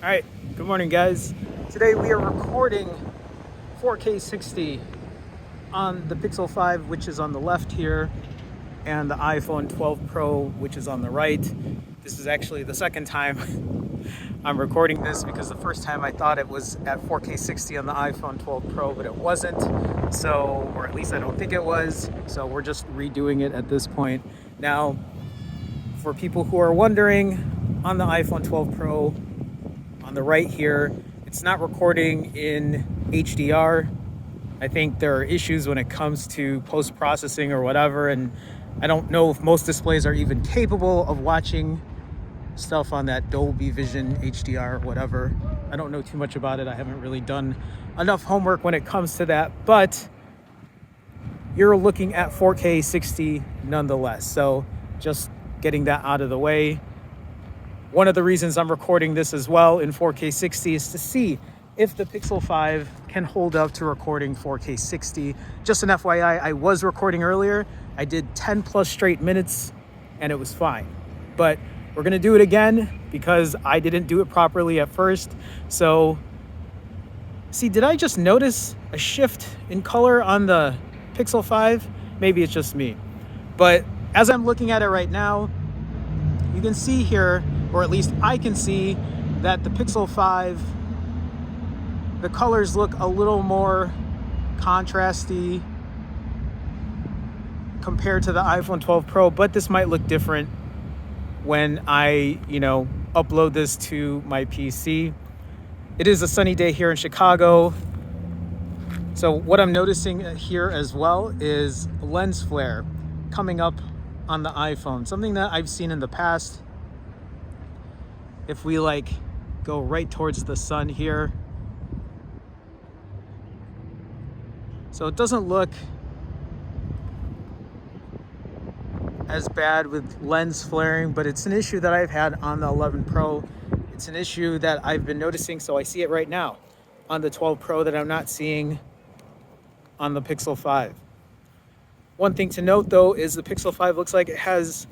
All right, good morning, guys. Today we are recording 4K 60 on the Pixel 5, which is on the left here, and the iPhone 12 Pro, which is on the right. This is actually the second time I'm recording this because the first time I thought it was at 4K 60 on the iPhone 12 Pro, but it wasn't. So, or at least I don't think it was. So we're just redoing it at this point. Now, for people who are wondering, on the iPhone 12 Pro, on the right here, it's not recording in HDR. I think there are issues when it comes to post-processing or whatever, and I don't know if most displays are even capable of watching stuff on that Dolby Vision HDR or whatever. I don't know too much about it. I haven't really done enough homework when it comes to that, but you're looking at 4K 60 nonetheless. So just getting that out of the way. One of the reasons I'm recording this as well in 4K 60 is to see if the Pixel 5 can hold up to recording 4K 60. Just an FYI, I was recording earlier. I did 10 plus straight minutes and it was fine. But we're gonna do it again because I didn't do it properly at first. So, see, did I just notice a shift in color on the Pixel 5? Maybe it's just me. But as I'm looking at it right now, you can see here, or at least I can see, that the Pixel 5, the colors look a little more contrasty compared to the iPhone 12 Pro, but this might look different when I, upload this to my PC. It is a sunny day here in Chicago. So what I'm noticing here as well is lens flare coming up on the iPhone, something that I've seen in the past. If we go right towards the sun here, so it doesn't look as bad with lens flaring, but it's an issue that I've had on the 11 Pro. It's an issue that I've been noticing, so I see it right now on the 12 Pro that I'm not seeing on the Pixel 5. One thing to note though is the Pixel 5 looks like it has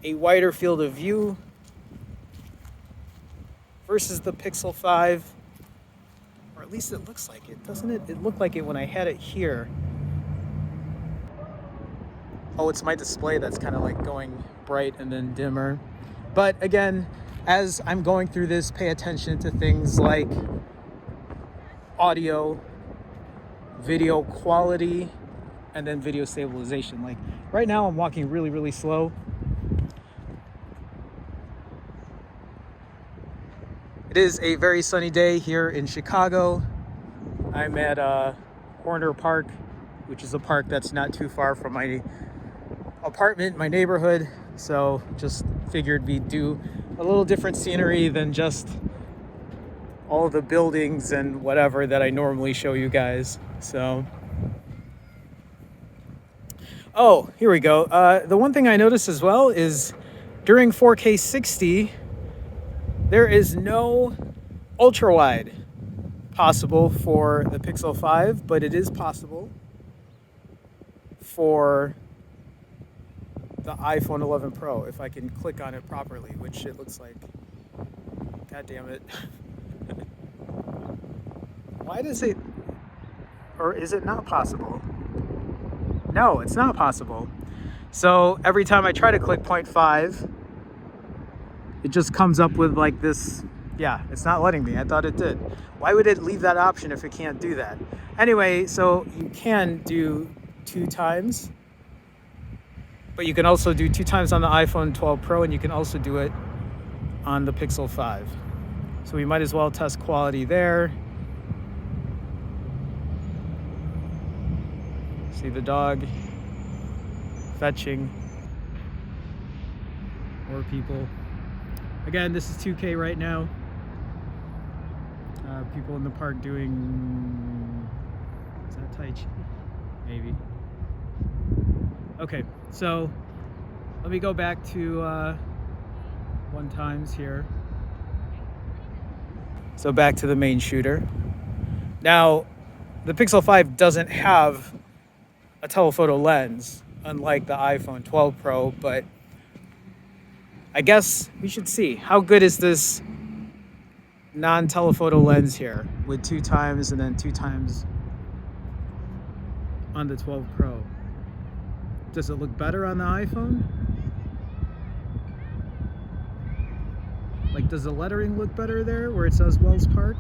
a wider field of view versus the Pixel 5, or at least it looks like it, doesn't it? It looked like it when I had it here. Oh, it's my display that's kind of going bright and then dimmer. But again, as I'm going through this, pay attention to things like audio, video quality, and then video stabilization. Right now I'm walking really, really slow. It is a very sunny day here in Chicago. I'm at Corner Park, which is a park that's not too far from my apartment, my neighborhood. So just figured we'd do a little different scenery than just all the buildings and whatever that I normally show you guys. So, oh, here we go. The one thing I noticed as well is during 4K 60, there is no ultra wide possible for the Pixel 5, but it is possible for the iPhone 11 Pro if I can click on it properly, which it looks like. God damn it. Why does it, or is it not possible? No, it's not possible. So every time I try to click 0.5, it just comes up with this. Yeah, it's not letting me. I thought it did. Why would it leave that option if it can't do that? Anyway, so you can do 2 times, but you can also do 2 times on the iPhone 12 Pro, and you can also do it on the Pixel 5. So we might as well test quality there. See the dog fetching more people. Again, this is 2K right now. People in the park doing, is that Tai Chi? Maybe. Okay, so let me go back to 1 times here. So back to the main shooter. Now, the Pixel 5 doesn't have a telephoto lens, unlike the iPhone 12 Pro, but I guess we should see. How good is this non-telephoto lens here with 2 times and then 2 times on the 12 Pro. Does it look better on the iPhone? Like, does the lettering look better there where it says Wells Park?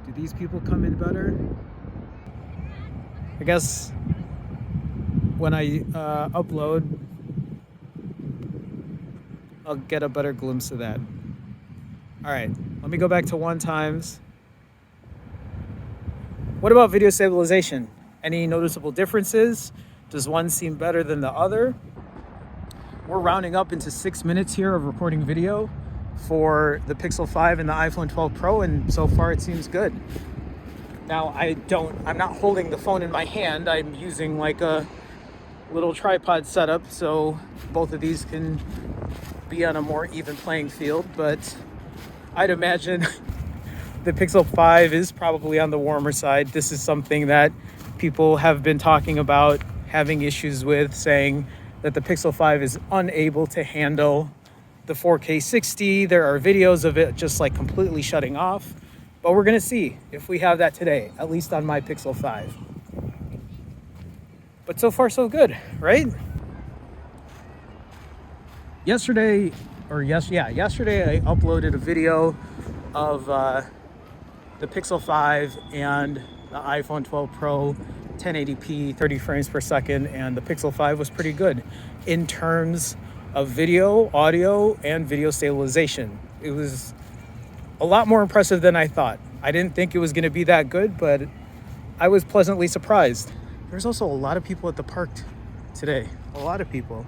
Do these people come in better? I guess when I upload, I'll get a better glimpse of that. All right, let me go back to 1 times. What about video stabilization? Any noticeable differences? Does one seem better than the other? We're rounding up into 6 minutes here of recording video for the Pixel 5 and the iPhone 12 Pro, and so far it seems good. Now I'm not holding the phone in my hand. I'm using like a little tripod setup so both of these can be on a more even playing field, but I'd imagine the Pixel 5 is probably on the warmer side. This is something that people have been talking about having issues with, saying that the Pixel 5 is unable to handle the 4K 60. There are videos of it just like completely shutting off, but we're gonna see if we have that today, at least on my Pixel 5. But so far so good, right? Yesterday I uploaded a video of the Pixel 5 and the iPhone 12 Pro 1080p 30 frames per second, and the Pixel 5 was pretty good in terms of video, audio, and video stabilization. It was a lot more impressive than I thought. I didn't think it was going to be that good, but I was pleasantly surprised. There's also a lot of people at the park today. A lot of people.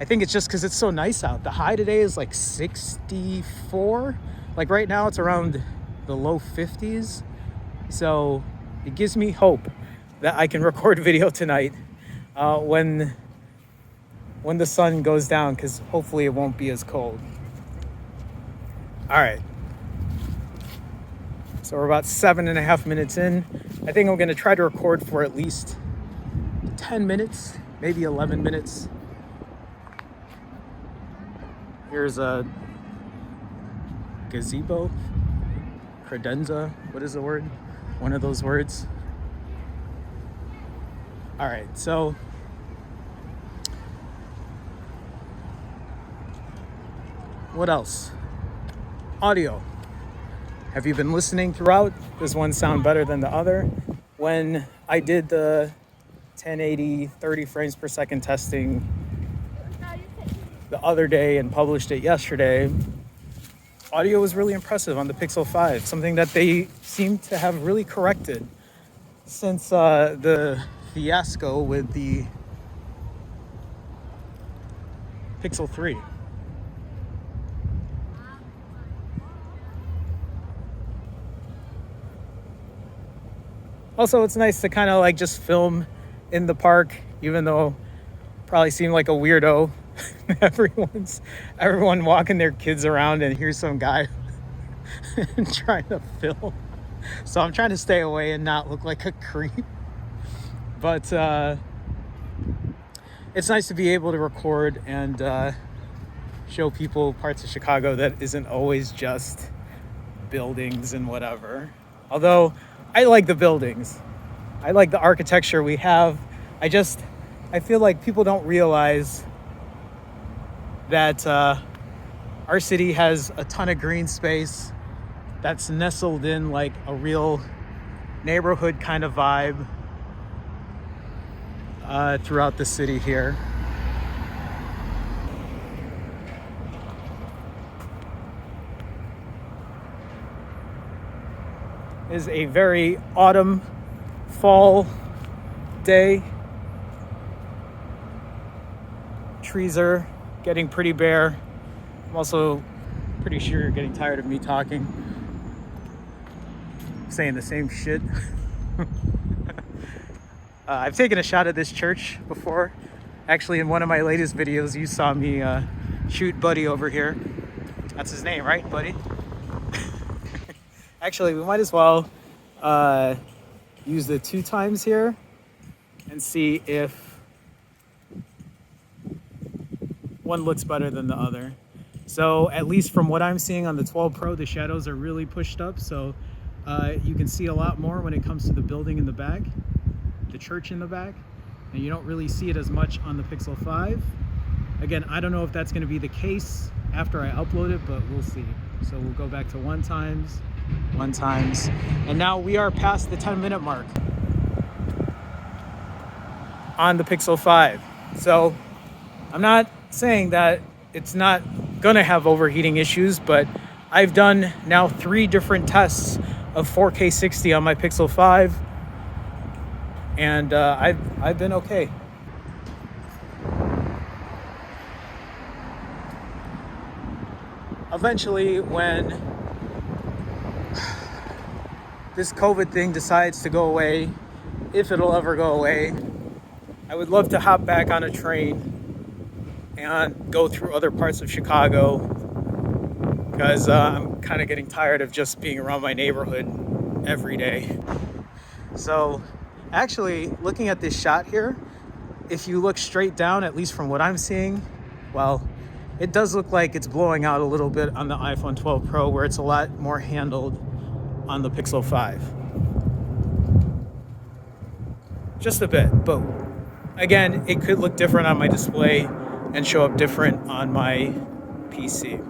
I think it's just because it's so nice out. The high today is like 64. Like right now it's around the low 50s. So it gives me hope that I can record video tonight when the sun goes down, because hopefully it won't be as cold. All right. So we're about 7.5 minutes in. I think I'm gonna try to record for at least 10 minutes, maybe 11 minutes. Here's a gazebo, credenza, what is the word? One of those words. All right, so what else? Audio. Have you been listening throughout? Does one sound better than the other? When I did the 1080 30 frames per second testing the other day and published it yesterday, audio was really impressive on the Pixel 5, something that they seem to have really corrected since the fiasco with the Pixel 3. Also, it's nice to kind of like just film in the park, even though probably seem like a weirdo. Everyone walking their kids around, and here's some guy trying to film. So I'm trying to stay away and not look like a creep. But it's nice to be able to record and show people parts of Chicago that isn't always just buildings and whatever. Although I like the buildings. I like the architecture we have. I feel like people don't realize that our city has a ton of green space that's nestled in like a real neighborhood kind of vibe throughout the city here. It is a very autumn fall day. Trees are getting pretty bare. I'm also pretty sure you're getting tired of me talking, saying the same shit. I've taken a shot at this church before. Actually, in one of my latest videos, you saw me shoot Buddy over here. That's his name, right, Buddy? Actually, we might as well use the 2 times here and see if one looks better than the other. So at least from what I'm seeing on the 12 Pro, the shadows are really pushed up. So you can see a lot more when it comes to the building in the back, the church in the back, and you don't really see it as much on the Pixel 5. Again, I don't know if that's going to be the case after I upload it, but we'll see. So we'll go back to 1 times, and now we are past the 10-minute mark on the Pixel 5. So I'm not saying that it's not gonna have overheating issues, but I've done now 3 different tests of 4K 60 on my Pixel 5, and I've been okay. Eventually, when this COVID thing decides to go away, if it'll ever go away, I would love to hop back on a train and go through other parts of Chicago, because I'm kind of getting tired of just being around my neighborhood every day. So actually, looking at this shot here, if you look straight down, at least from what I'm seeing, well, it does look like it's blowing out a little bit on the iPhone 12 Pro, where it's a lot more handled on the Pixel 5. Just a bit, but again, it could look different on my display and show up different on my PC.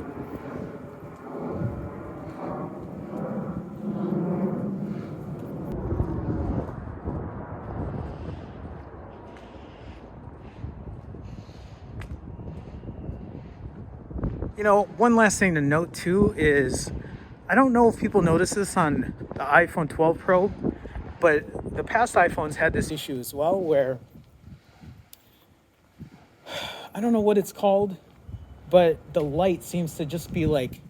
You know, one last thing to note too is, I don't know if people notice this on the iPhone 12 Pro, but the past iPhones had this issue as well, where I don't know what it's called, but the light seems to just be like,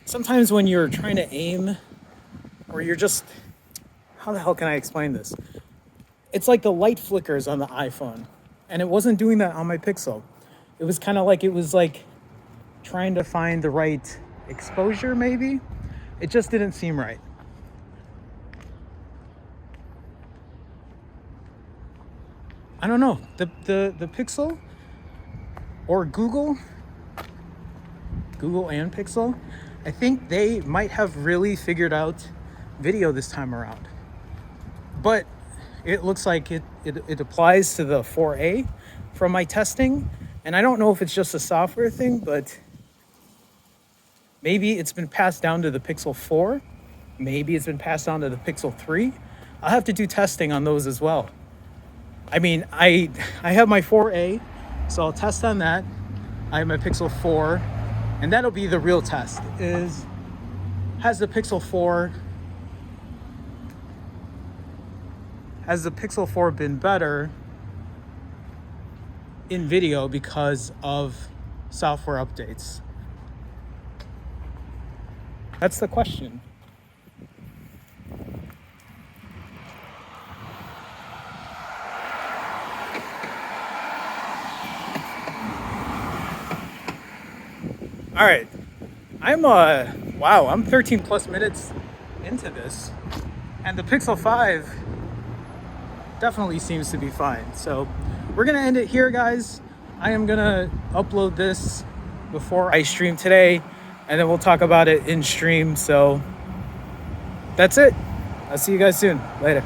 sometimes when you're trying to aim, or you're just, how the hell can I explain this? It's like the light flickers on the iPhone, and it wasn't doing that on my Pixel. It was kind of like, it was like trying to find the right exposure, maybe. It just didn't seem right. I don't know. The Pixel or Google and Pixel, I think they might have really figured out video this time around. But it looks like it applies to the 4A from my testing. And I don't know if it's just a software thing, but maybe it's been passed down to the Pixel 4. Maybe it's been passed down to the Pixel 3. I'll have to do testing on those as well. I mean, I have my 4A, so I'll test on that. I have my Pixel 4, and that'll be the real test, is, has the Pixel 4 been better in video because of software updates? That's the question. All right, I'm 13 plus minutes into this, and the Pixel 5 definitely seems to be fine. So we're gonna end it here, guys. I am gonna upload this before I stream today, and then we'll talk about it in stream. So that's it. I'll see you guys soon. Later.